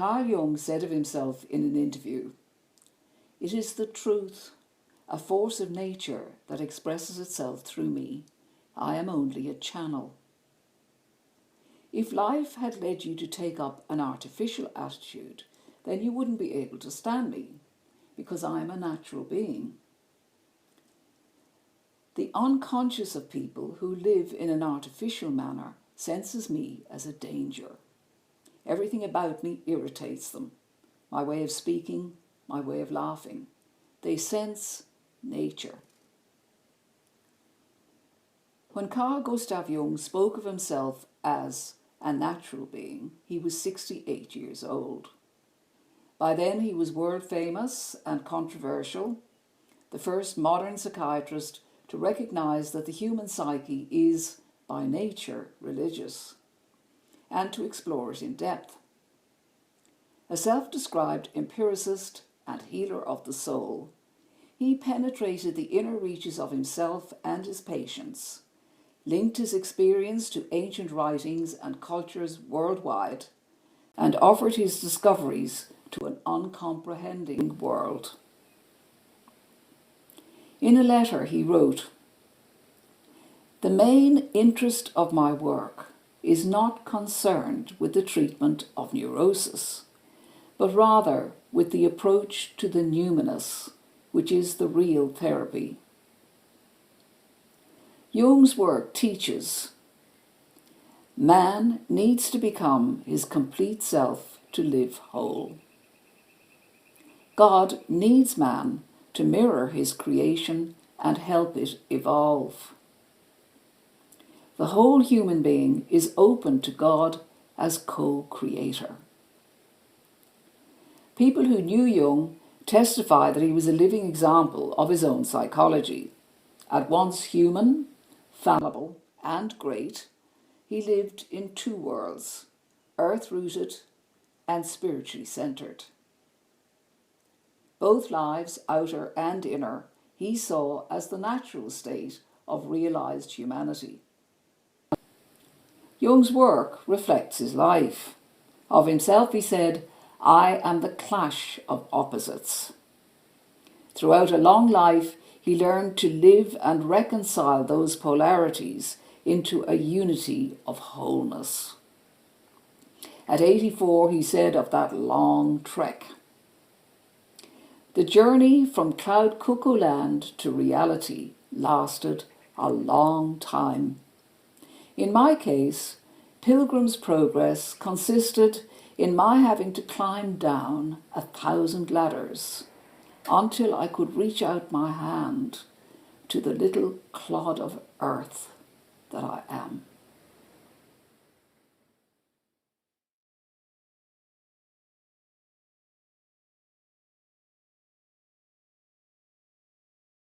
Carl Jung said of himself in an interview, "It is the truth, a force of nature that expresses itself through me. I am only a channel." If life had led you to take up an artificial attitude, then you wouldn't be able to stand me, because I am a natural being. The unconscious of people who live in an artificial manner senses me as a danger. Everything about me irritates them. My way of speaking, my way of laughing. They sense nature. When Carl Gustav Jung spoke of himself as a natural being, he was 68 years old. By then he was world famous and controversial, the first modern psychiatrist to recognize that the human psyche is, by nature, religious, and to explore it in depth. A self-described empiricist and healer of the soul, he penetrated the inner reaches of himself and his patients, linked his experience to ancient writings and cultures worldwide, and offered his discoveries to an uncomprehending world. In a letter he wrote, "The main interest of my work is not concerned with the treatment of neurosis, but rather with the approach to the numinous, which is the real therapy." Jung's work teaches man needs to become his complete self to live whole. God needs man to mirror his creation and help it evolve. The whole human being is open to God as co-creator. People who knew Jung testify that he was a living example of his own psychology. At once human, fallible, and great, he lived in two worlds, earth-rooted and spiritually centered. Both lives, outer and inner, he saw as the natural state of realized humanity. Jung's work reflects his life. Of himself he said, "I am the clash of opposites." Throughout a long life, he learned to live and reconcile those polarities into a unity of wholeness. At 84, he said of that long trek, "The journey from cloud cuckoo land to reality lasted a long time. In my case, Pilgrim's Progress consisted in my having to climb down 1,000 ladders until I could reach out my hand to the little clod of earth that I am."